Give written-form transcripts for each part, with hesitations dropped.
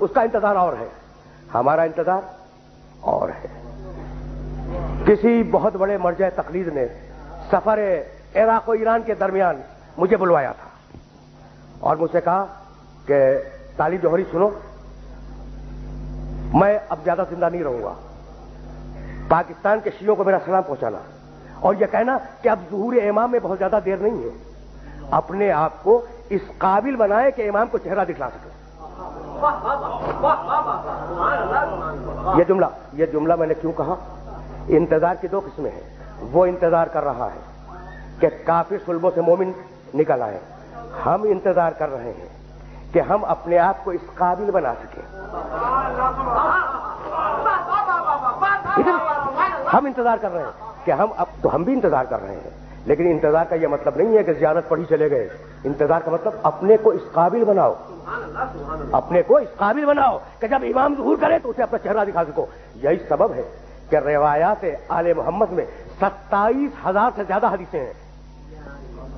اس کا انتظار اور ہے، ہمارا انتظار اور ہے۔ کسی بہت بڑے مرجع تقلید نے سفر عراق و ایران کے درمیان مجھے بلوایا تھا اور مجھ سے کہا کہ طالب جوہری سنو، میں اب زیادہ زندہ نہیں رہوں گا، پاکستان کے شیعوں کو میرا سلام پہنچانا اور یہ کہنا کہ اب ظہور امام میں بہت زیادہ دیر نہیں ہے، اپنے آپ کو اس قابل بنائے کہ امام کو چہرہ دکھلا سکے۔ یہ جملہ میں نے کیوں کہا؟ انتظار کی دو قسمیں ہیں، وہ انتظار کر رہا ہے کہ کافر صلبوں سے مومن نکل آئے، ہم انتظار کر رہے ہیں کہ ہم اپنے آپ کو اس قابل بنا سکیں۔ ہم انتظار کر رہے ہیں کہ ہم بھی انتظار کر رہے ہیں، لیکن انتظار کا یہ مطلب نہیں ہے کہ زیارت پڑھی چلے گئے، انتظار کا مطلب اپنے کو اس قابل بناؤ، اپنے کو اس قابل بناؤ کہ جب امام ظہور کرے تو اسے اپنا چہرہ دکھا سکو۔ یہی سبب ہے کہ روایات آل محمد میں 27,000 سے زیادہ حدیثیں ہیں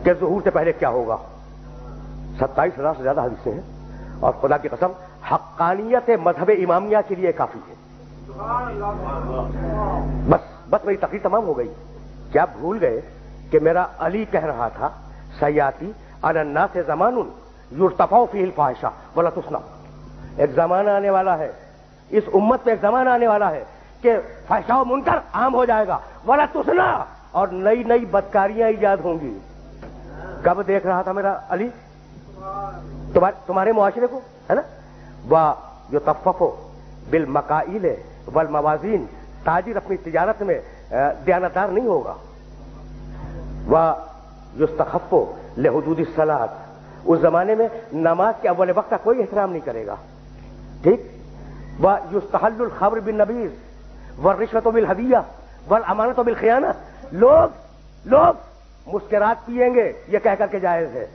کہ ظہور سے پہلے کیا ہوگا، 27,000 سے زیادہ حدیثیں ہیں، اور خدا کی قسم حقانیت مذہب امامیہ کے لیے کافی ہے۔ بس میری تقریر تمام ہو گئی۔ کیا بھول گئے کہ میرا علی کہہ رہا تھا سیاتی علی الناس زمان یرتفع فیہ الفاحشہ ولا تسنى، ایک زمانہ آنے والا ہے، اس امت میں ایک زمانہ آنے والا ہے کہ فحشاء و منکر عام ہو جائے گا، ولا تسنى، اور نئی نئی بدکاریاں ایجاد ہوں گی۔ کب دیکھ رہا تھا میرا علی تمہارے معاشرے کو، ہے نا؟ وَيُطَفَّفُ بِالْمَكَائِلِ وَالْمَوَازِينِ، تاجر اپنی تجارت میں دیانتدار نہیں ہوگا۔ وَيُسْتَخَفُّ لِحُدُودِ الصَّلَاةِ، اس زمانے میں نماز کے اول وقت کا کوئی احترام نہیں کرے گا، ٹھیک؟ وَيُسْتَحَلُّ الْخَمْرُ بِالنَّبِيذِ وَالرِّشْوَةُ بِالْهَدِيَّةِ وَالْأَمَانَةُ بِالْخِيَانَةِ، لوگ مسکرات پیئیں گے یہ کہہ کر کے جائز ہے،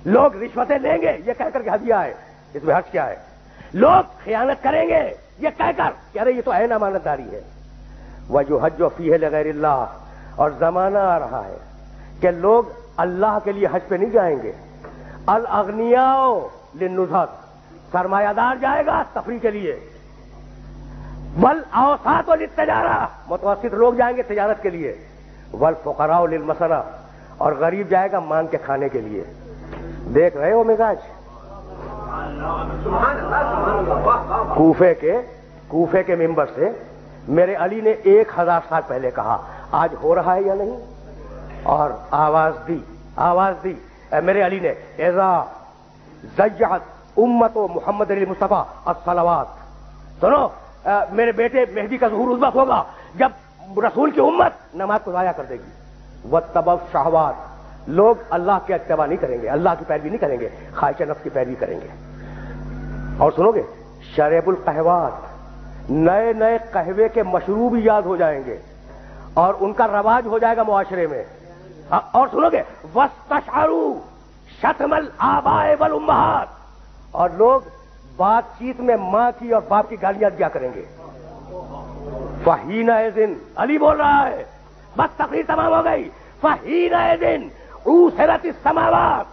لوگ رشوتیں لیں گے یہ کہہ کر کے ہدیہ ہے، اس میں حرج کیا ہے؟ لوگ خیانت کریں گے یہ کہہ کر کہ ارے یہ تو عین امانتداری ہے۔ وَيُحَجُّ فِيهِ لِغَيْرِ اللَّهِ، اور زمانہ آ رہا ہے کہ لوگ اللہ کے لیے حج پہ نہیں جائیں گے۔ الاغنیاء للنزهة، سرمایہ دار جائے گا تفریح کے لیے، والاوساط للتجارہ، متوسط لوگ جائیں گے تجارت کے لیے، والفقراء للمسنہ، اور غریب جائے گا مانگ کے کھانے کے لیے۔ دیکھ رہے ہو مزاج کوفے کے منبر سے میرے علی نے 1000 سال پہلے کہا، آج ہو رہا ہے یا نہیں؟ اور آواز دی میرے علی نے، اذا ضیعت امت محمد المصطفیٰ الصلوات، سنو میرے بیٹے مہدی کا ظہور اس وقت ہوگا جب رسول کی امت نماز کو ضائع کر دے گی۔ واتبعوا الشہوات، لوگ اللہ کے اتباع نہیں کریں گے، اللہ کی پیروی نہیں کریں گے، خواہش نفس کی پیروی کریں گے۔ اور سنو گے شریب القہوات، نئے نئے قہوے کے مشروب ایجاد ہو جائیں گے اور ان کا رواج ہو جائے گا معاشرے میں۔ اور سنو گے واستشعروا شتم الآباء والامہات، اور لوگ بات چیت میں ماں کی اور باپ کی گالیاں دیا کریں گے۔ فحینئذ، علی بول رہا ہے، بس تقریر تمام ہو گئی۔ فحینئذ عُوسِرَتِ السماوات،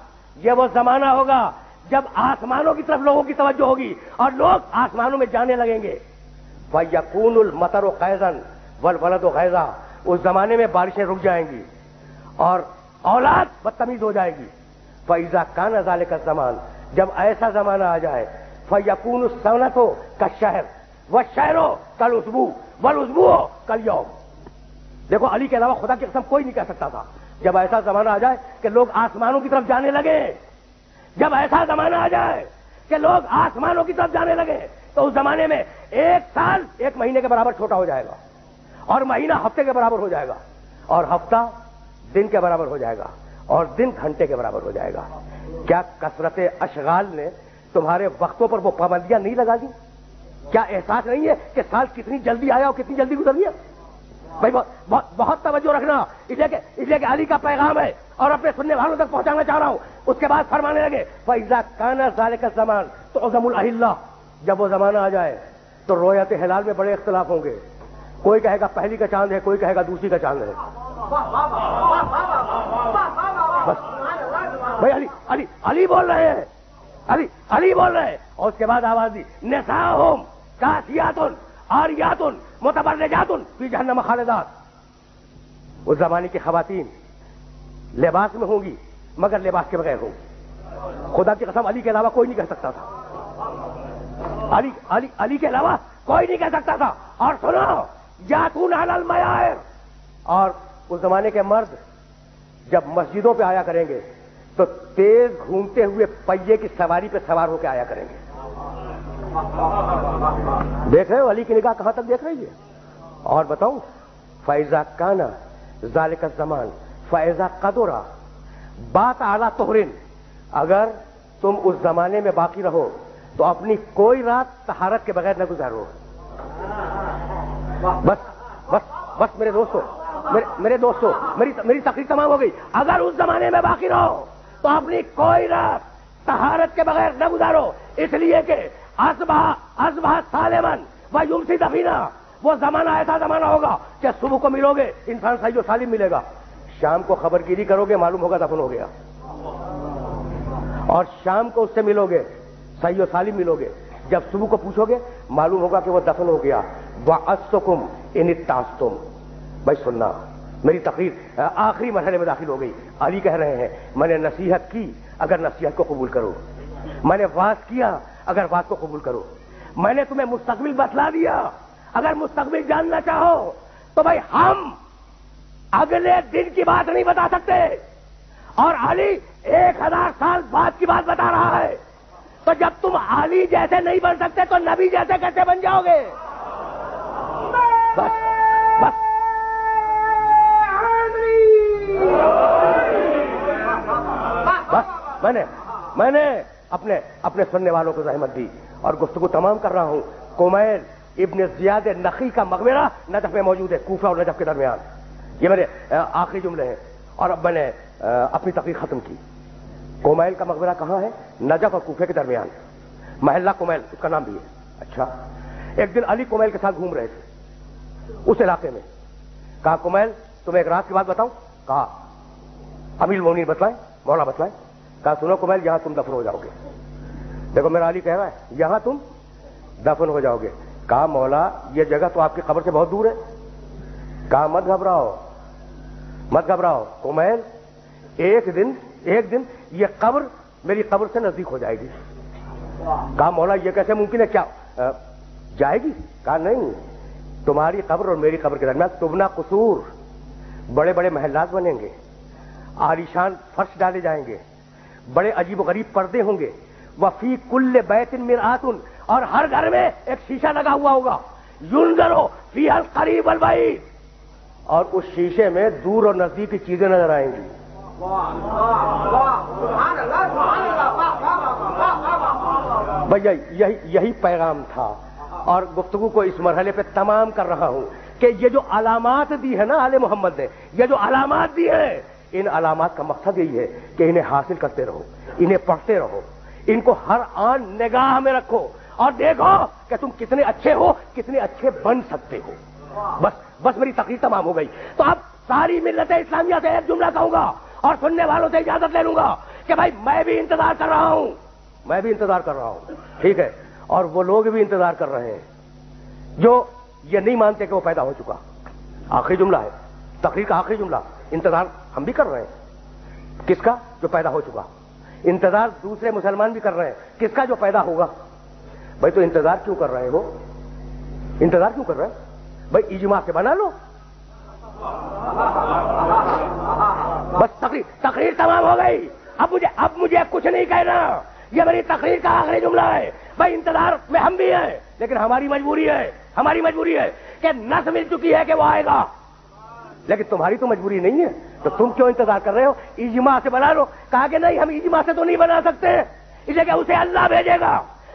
یہ وہ زمانہ ہوگا جب آسمانوں کی طرف لوگوں کی توجہ ہوگی اور لوگ آسمانوں میں جانے لگیں گے۔ فَيَكُونُ الْمَطَرُ غَيْظًا وَالْوَلَدُ غَيْظًا، اس زمانے میں بارشیں رک جائیں گی اور اولاد بدتمیز ہو جائے گی۔ فَإِذَا كَانَ ذَلِكَ الزَّمَانُ، جب ایسا زمانہ آ جائے، فَيَكُونُ السَّنَةُ كَالشَّهْرِ وَالشَّهْرُ كَالْأُسْبُوعِ وَالْأُسْبُوعُ كَالْيَوْمِ۔ دیکھو علی کے علاوہ خدا کی قسم کوئی نہیں کہہ سکتا تھا جب ایسا زمانہ آ جائے کہ لوگ آسمانوں کی طرف جانے لگے، جب ایسا زمانہ آ جائے کہ لوگ آسمانوں کی طرف جانے لگے تو اس زمانے میں 1 سال 1 مہینے کے برابر چھوٹا ہو جائے گا، اور مہینہ ہفتے کے برابر ہو جائے گا، اور ہفتہ دن کے برابر ہو جائے گا، اور دن گھنٹے کے برابر ہو جائے گا۔ کیا کثرت اشغال نے تمہارے وقتوں پر وہ پابندیاں نہیں لگا دی؟ کیا احساس نہیں ہے کہ سال کتنی جلدی آیا اور کتنی جلدی گزر گیا؟ بھائی بہت توجہ رکھنا، اس لیے کہ علی کا پیغام ہے اور اپنے سننے والوں تک پہنچانا چاہ رہا ہوں۔ اس کے بعد فرمانے لگے فَإِذَا كَانَ ذَلِكَ الزَّمَانُ تُعْظَمُ الْأَهِلَّةُ، جب وہ زمانہ آ جائے تو رویت ہلال میں بڑے اختلاف ہوں گے، کوئی کہے گا پہلی کا چاند ہے، کوئی کہے گا دوسری کا چاند ہے۔ بس بھائی علی بول رہے ہیں، علی بول رہے ہیں، اور اس کے بعد آواز دی نساؤہم کاسیاتن عاریاتن متبرجاتن فی جہنم خالدات. اس زمانے کی خواتین لباس میں ہوں گی مگر لباس کے بغیر ہوں گی. خدا کی قسم علی کے علاوہ کوئی نہیں کہہ سکتا تھا. علی کے علاوہ کوئی نہیں کہہ سکتا تھا. اور سنو یاتون علی المیائر. اور اس زمانے کے مرد جب مسجدوں پہ آیا کریں گے تو تیز گھومتے ہوئے پہیے کی سواری پہ سوار ہو کے آیا کریں گے. دیکھ رہے ہو علی کی نگاہ کہاں تک دیکھ رہی ہے. اور بتاؤں فَإِذَا كَانَ ذَلِكَ الزَّمَانُ فَإِذَا قَدُرَ بَاتَ عَلَى طُهْرٍ. اگر تم اس زمانے میں باقی رہو تو اپنی کوئی رات طہارت کے بغیر نہ گزارو. بس بس بس میرے دوستو میری تقریر تمام ہو گئی. اگر اس زمانے میں باقی رہو تو اپنی کوئی رات طہارت کے بغیر نہ گزارو. اس لیے کہ اصبح سالمن و یمسی دفینا. وہ زمانہ ایسا زمانہ ہوگا کہ صبح کو ملو گے انسان صحیح و سالم ملے گا, شام کو خبر گیری کرو گے معلوم ہوگا دفن ہو گیا, اور شام کو اس سے ملو گے صحیح و سالم ملو گے. جب صبح کو پوچھو گے معلوم ہوگا کہ وہ دفن ہو گیا. وَأَسْتُكُمْ إِنِ اتَّعَظْتُمْ. بھائی سننا, میری تقریر آخری مرحلے میں داخل ہو گئی. علی کہہ رہے ہیں میں نے نصیحت کی اگر نصیحت کو قبول کرو, میں نے واعظ کیا اگر واعظ کو قبول کرو, میں نے تمہیں مستقبل بتلا دیا اگر مستقبل جاننا چاہو تو بھائی ہم اگلے دن کی بات نہیں بتا سکتے, اور علی 1000 سال بعد کی بات بتا رہا ہے. تو جب تم علی جیسے نہیں بن سکتے تو نبی جیسے کیسے بن جاؤ گے؟ بس بس بس میں نے اپنے سننے والوں کو زحمت دی اور گفتگو تمام کر رہا ہوں. کمیل ابن زیاد نخی کا مقبرہ نجف میں موجود ہے, کوفہ اور نجف کے درمیان. یہ میرے آخری جملے ہیں اور اب میں نے اپنی تقریر ختم کی. کومیل کا مقبرہ کہاں ہے؟ نجف اور کوفے کے درمیان, محلہ کومیل اس کا نام بھی ہے. اچھا, ایک دن علی کومیل کے ساتھ گھوم رہے تھے اس علاقے میں. کہا کومیل تمہیں ایک رات کی بات بتاؤں؟ کہا امیر المومنین بتلائیں, مولا بتلائیں. کہا سنو کومیل یہاں تم دفن ہو جاؤ گے. دیکھو میرا علی کہہ رہا ہے یہاں تم دفن ہو جاؤ گے. کہا مولا یہ جگہ تو آپ کی قبر سے بہت دور ہے. کہا مت گھبراؤ کومیل, ایک دن یہ قبر میری قبر سے نزدیک ہو جائے گی. کہا مولا یہ کیسے ممکن ہے, کیا جائے گی؟ کہا نہیں, تمہاری قبر اور میری قبر کے درمیان تبنا قصور, بڑے بڑے محلات بنیں گے, عالیشان فرش ڈالے جائیں گے, بڑے عجیب و غریب پردے ہوں گے. وفی کل بیت مرآت, اور ہر گھر میں ایک شیشہ لگا ہوا ہوگا. ینظر فیہا القریب والبعید, اور اس شیشے میں دور اور نزدیک کی چیزیں نظر آئیں گی. بھیا یہی پیغام تھا, اور گفتگو کو اس مرحلے پہ تمام کر رہا ہوں کہ یہ جو علامات دی ہے نا آل محمد نے, یہ جو علامات دی ہیں, ان علامات کا مقصد یہی ہے کہ انہیں حاصل کرتے رہو, انہیں پڑھتے رہو, ان کو ہر آن نگاہ میں رکھو اور دیکھو کہ تم کتنے اچھے ہو, کتنے اچھے بن سکتے ہو. بس میری تقریر تمام ہو گئی. تو اب ساری ملت اسلامیہ سے ایک جملہ کہوں گا اور سننے والوں سے اجازت لے لوں گا کہ بھائی میں بھی انتظار کر رہا ہوں, ٹھیک ہے, اور وہ لوگ بھی انتظار کر رہے ہیں جو یہ نہیں مانتے کہ وہ پیدا ہو چکا. آخری جملہ ہے تقریر کا, آخری جملہ. انتظار ہم بھی کر رہے ہیں, کس کا؟ جو پیدا ہو چکا. انتظار دوسرے مسلمان بھی کر رہے ہیں, کس کا؟ جو پیدا ہوگا. بھائی تو انتظار کیوں کر رہے ہو؟ بھائی اجماع سے بنا لو. بس تقریر تمام ہو گئی. اب مجھے کچھ نہیں کہنا, یہ میری تقریر کا آخری جملہ ہے. بھائی انتظار میں ہم بھی ہیں, لیکن ہماری مجبوری ہے کہ نس مل چکی ہے کہ وہ آئے گا, لیکن تمہاری تو مجبوری نہیں ہے. تو تم کیوں انتظار کر رہے ہو؟ اجماع سے بنا لو. کہا کہ نہیں, ہم اجماع سے تو نہیں بنا سکتے, اس لیے کہ اسے اللہ بھیجے گا.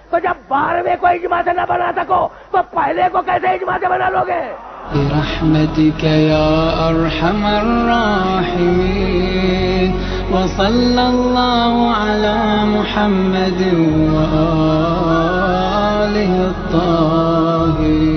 تو جب 12ویں کو اجماع سے نہ بنا سکو تو پہلے کو کیسے اجماع سے بنا لو گے؟ برحمتك يا أرحم الراحمين وصلى الله على محمد وآله الطاهرين.